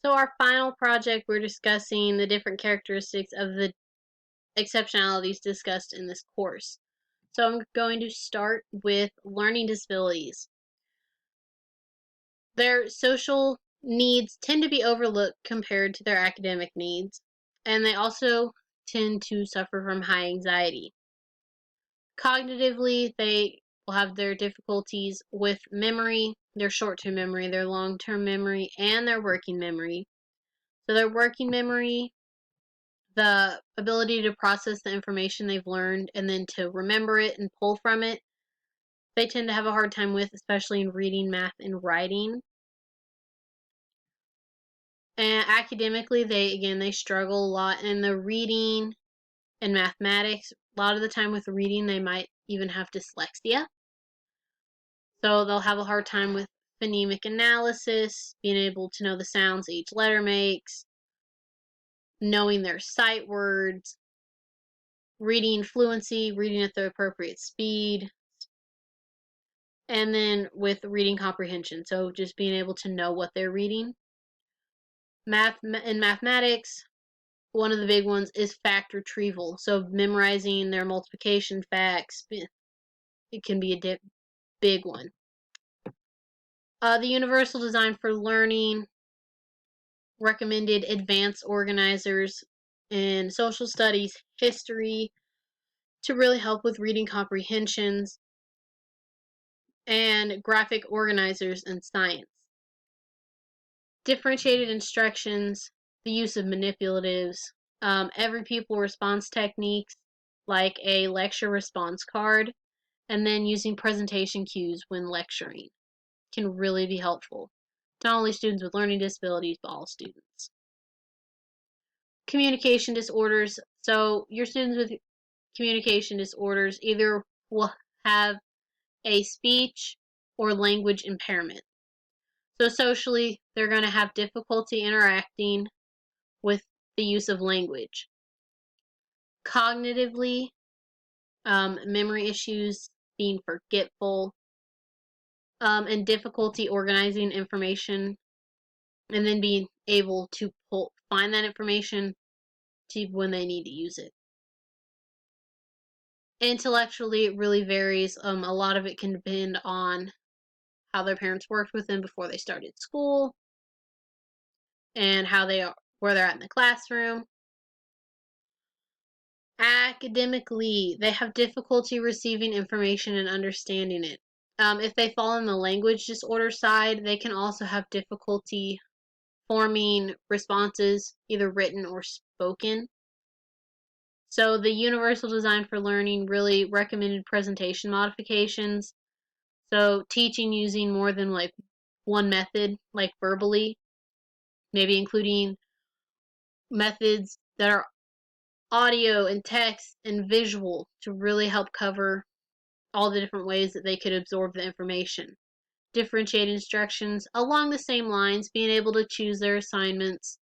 So our final project, we're discussing the different characteristics of the exceptionalities discussed in this course. So I'm going to start with learning disabilities. Their social needs tend to be overlooked compared to their academic needs, and they also tend to suffer from high anxiety. Cognitively, they will have their difficulties with memory, their short-term memory, their long-term memory, and their working memory. So their working memory, the ability to process the information they've learned and then to remember it and pull from it, they tend to have a hard time with, especially in reading, math, and writing. And academically, they struggle a lot in the reading and mathematics. A lot of the time with reading, they might even have dyslexia. So they'll have a hard time with phonemic analysis, being able to know the sounds each letter makes, knowing their sight words, reading fluency, reading at the appropriate speed, and then with reading comprehension, so just being able to know what they're reading. In mathematics, one of the big ones is fact retrieval, so memorizing their multiplication facts, it can be a big one. The Universal Design for Learning recommended advanced organizers in social studies, history, to really help with reading comprehensions, and graphic organizers in science. Differentiated instructions, the use of manipulatives, every pupil response techniques like a lecture response card, and then using presentation cues when lecturing can really be helpful to not only students with learning disabilities, but all students. Communication disorders. So your students with communication disorders either will have a speech or language impairment. So socially, they're going to have difficulty interacting with the use of language. Cognitively, memory issues, being forgetful, and difficulty organizing information, and then being able to find that information to when they need to use it. Intellectually, it really varies. A lot of it can depend on how their parents worked with them before they started school, and where they're at in the classroom. Academically, they have difficulty receiving information and understanding it. If they fall on the language disorder side, they can also have difficulty forming responses, either written or spoken. So the Universal Design for Learning really recommended presentation modifications. So teaching using more than like one method, like verbally, maybe including methods that are audio and text and visual to really help cover all the different ways that they could absorb the information. Differentiate instructions along the same lines, being able to choose their assignments.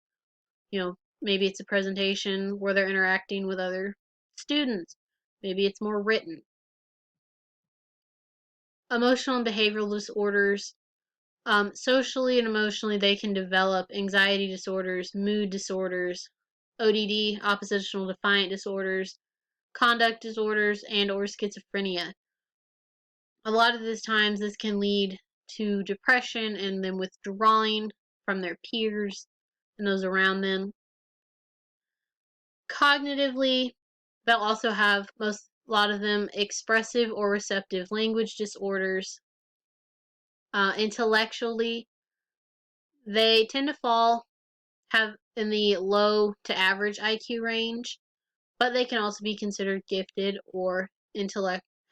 Maybe it's a presentation where they're interacting with other students. Maybe it's more written. Emotional and behavioral disorders. Socially and emotionally, they can develop anxiety disorders, mood disorders, ODD, oppositional defiant disorders, conduct disorders, and or schizophrenia. A lot of these times this can lead to depression and then withdrawing from their peers and those around them. Cognitively, they'll also have a lot of them expressive or receptive language disorders. Intellectually, they tend to have in the low to average IQ range, but they can also be considered gifted or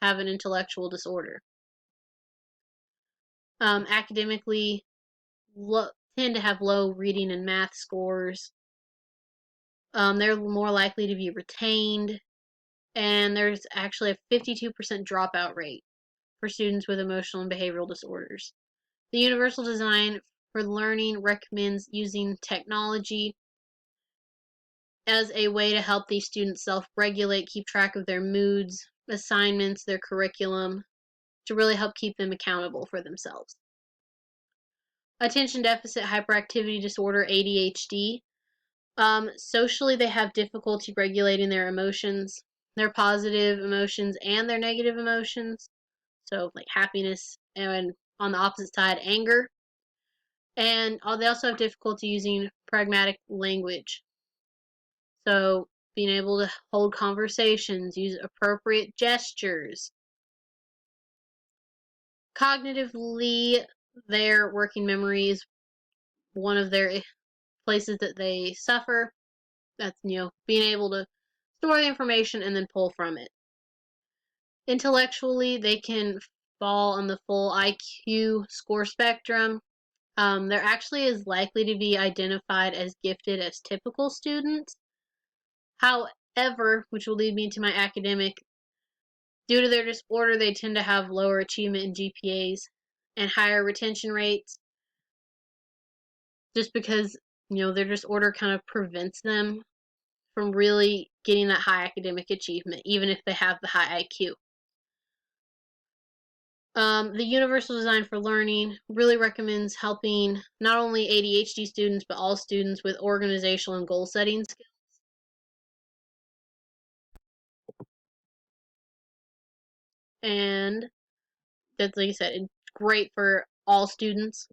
have an intellectual disorder. Academically, tend to have low reading and math scores. They're more likely to be retained, and there's actually a 52% dropout rate for students with emotional and behavioral disorders. The Universal Design for Learning recommends using technology as a way to help these students self-regulate, keep track of their moods, assignments, their curriculum, to really help keep them accountable for themselves. attention deficit hyperactivity disorder, ADHD. Socially, they have difficulty regulating their emotions, their positive emotions and their negative emotions. So, like happiness, and on the opposite side, anger. And they also have difficulty using pragmatic language. So, being able to hold conversations, use appropriate gestures. Cognitively, their working memory is one of their places that they suffer. That's, being able to store the information and then pull from it. Intellectually, they can fall on the full IQ score spectrum. They're actually as likely to be identified as gifted as typical students. However, which will lead me to my academic, due to their disorder, they tend to have lower achievement in GPAs and higher retention rates just because, their disorder kind of prevents them from really getting that high academic achievement, even if they have the high IQ. The Universal Design for Learning really recommends helping not only ADHD students, but all students with organizational and goal setting skills. And that's, like I said, it's great for all students.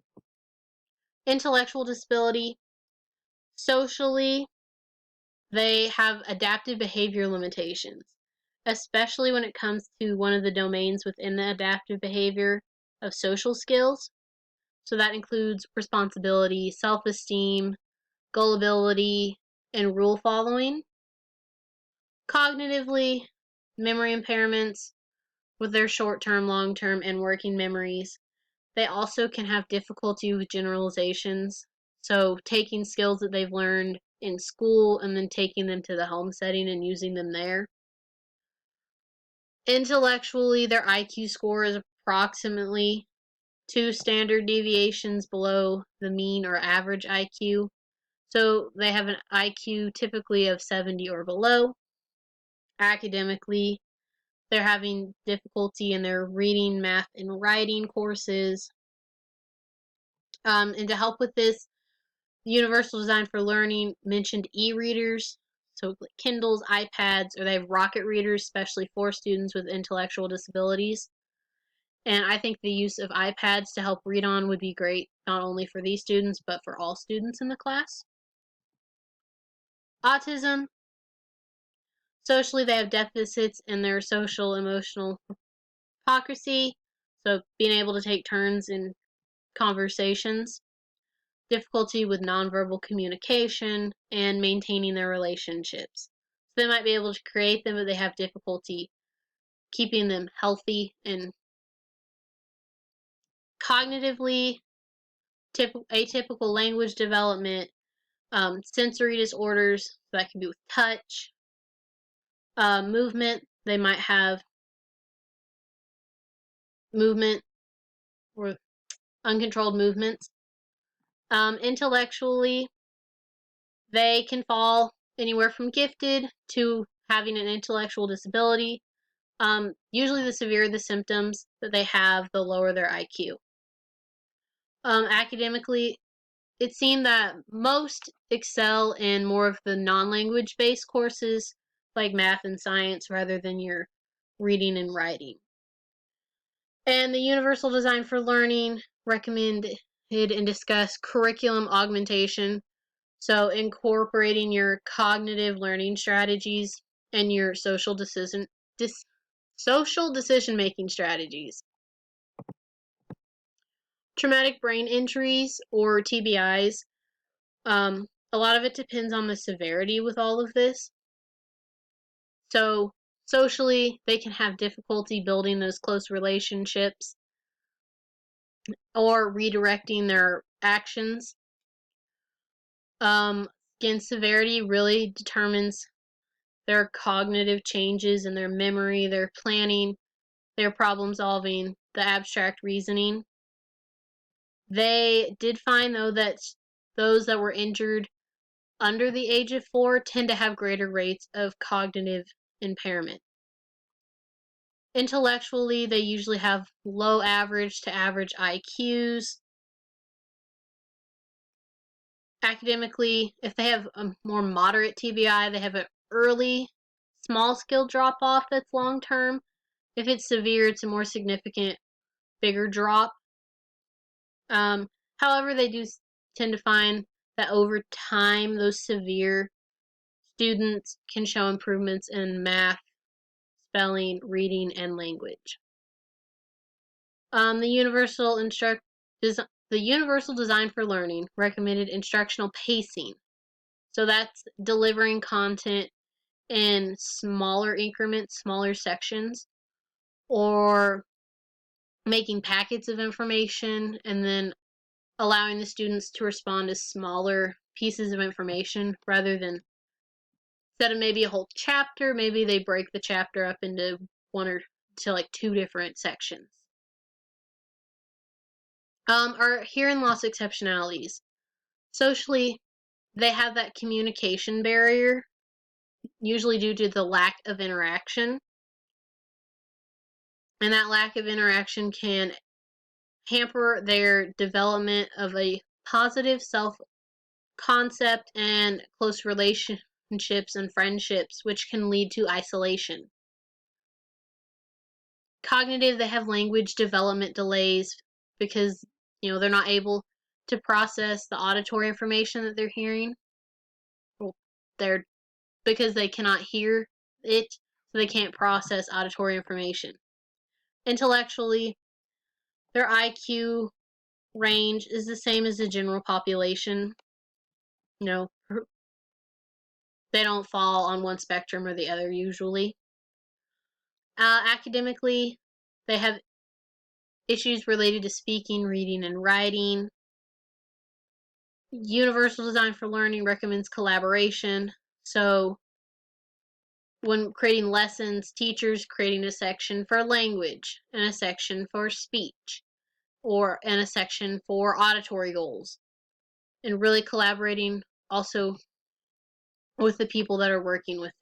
Intellectual disability. Socially, they have adaptive behavior limitations, especially when it comes to one of the domains within the adaptive behavior of social skills. So that includes responsibility, self-esteem, gullibility, and rule following. Cognitively, memory impairments with their short-term, long-term, and working memories. They also can have difficulty with generalizations. So taking skills that they've learned in school and then taking them to the home setting and using them there. Intellectually, their IQ score is approximately 2 standard deviations below the mean or average IQ. So they have an IQ typically of 70 or below. Academically, they're having difficulty in their reading, math, and writing courses. And to help with this, Universal Design for Learning mentioned e-readers, so like Kindles, iPads, or they have Rocket readers, especially for students with intellectual disabilities. And I think the use of iPads to help read on would be great, not only for these students, but for all students in the class. Autism. Socially, they have deficits in their social emotional hypocrisy, so being able to take turns in conversations, difficulty with nonverbal communication, and maintaining their relationships. So they might be able to create them, but they have difficulty keeping them healthy. And cognitively, atypical language development, sensory disorders, so that can be with touch, movement, they might have movement or uncontrolled movements. Intellectually, they can fall anywhere from gifted to having an intellectual disability. Usually the severer the symptoms that they have, the lower their IQ. Academically, it seemed that most excel in more of the non-language based courses like math and science rather than your reading and writing. And the Universal Design for Learning recommended and discussed curriculum augmentation, so incorporating your cognitive learning strategies and your social decision making strategies. Traumatic brain injuries, or TBIs, a lot of it depends on the severity with all of this. So socially, they can have difficulty building those close relationships or redirecting their actions. Again, severity really determines their cognitive changes in their memory, their planning, their problem solving, the abstract reasoning. They did find, though, that those that were injured under the age of 4 tend to have greater rates of cognitive impairment. Intellectually, they usually have low average to average IQs. Academically, if they have a more moderate TBI, they have an early small skill drop off that's long term. If it's severe, it's a more significant, bigger drop. However, they do tend to find that over time, those severe students can show improvements in math, spelling, reading, and language. The Universal Design for Learning recommended instructional pacing. So that's delivering content in smaller increments, smaller sections, or making packets of information and then allowing the students to respond to smaller pieces of information rather than instead of maybe a whole chapter, maybe they break the chapter up into one or to like two different sections. Our hearing loss exceptionalities. Socially, they have that communication barrier, usually due to the lack of interaction. And that lack of interaction can hamper their development of a positive self-concept and close relationships and friendships, which can lead to isolation. Cognitive, they have language development delays because, they're not able to process the auditory information that they're hearing. Well, they're because they cannot hear it, so they can't process auditory information. Intellectually, their IQ range is the same as the general population. They don't fall on one spectrum or the other usually. Academically, they have issues related to speaking, reading, and writing. Universal Design for Learning recommends collaboration. So when creating lessons, teachers creating a section for language and a section for speech and a section for auditory goals, and really collaborating also with the people that are working with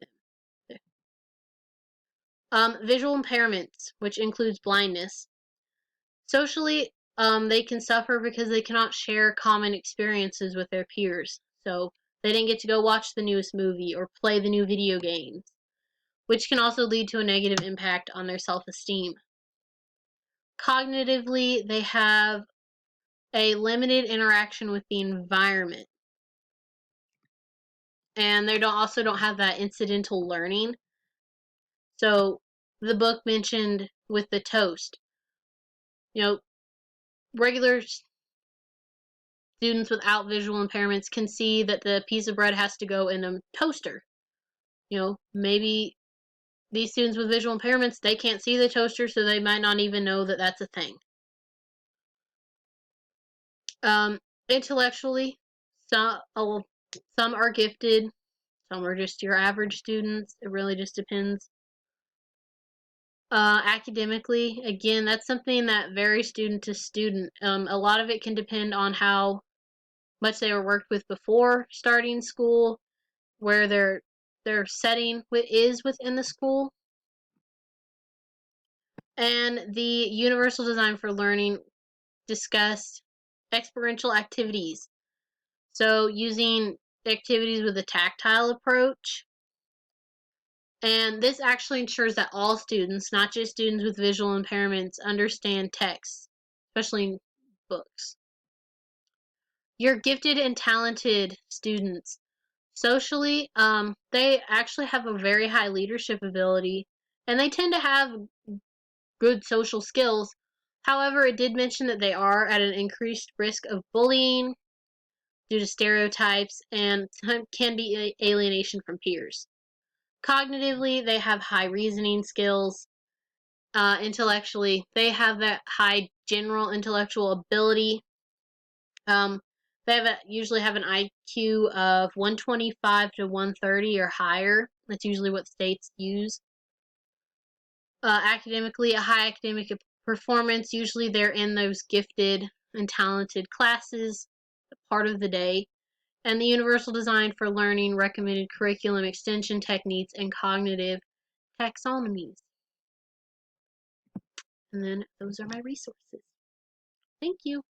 them. Visual impairments, which includes blindness. Socially, they can suffer because they cannot share common experiences with their peers. So they didn't get to go watch the newest movie or play the new video games, which can also lead to a negative impact on their self-esteem. Cognitively, they have a limited interaction with the environment. And they also don't have that incidental learning. So the book mentioned with the toast, regular students without visual impairments can see that the piece of bread has to go in a toaster. Maybe these students with visual impairments, they can't see the toaster, so they might not even know that that's a thing. Intellectually, some are gifted, some are just your average students. It really just depends. Academically, again, that's something that varies student to student. A lot of it can depend on how much they were worked with before starting school, where their setting is within the school. And the Universal Design for Learning discussed experiential activities. So using activities with a tactile approach. And this actually ensures that all students, not just students with visual impairments, understand text, especially in books. Your gifted and talented students. Socially, they actually have a very high leadership ability, and they tend to have good social skills. However, it did mention that they are at an increased risk of bullying due to stereotypes and can be alienation from peers. Cognitively, they have high reasoning skills. Intellectually, they have that high general intellectual ability. They usually have an IQ of 125 to 130 or higher. That's usually what states use. Academically, a high academic performance. Usually they're in those gifted and talented classes part of the day. And the Universal Design for Learning recommended curriculum extension techniques and cognitive taxonomies. And then those are my resources. Thank you.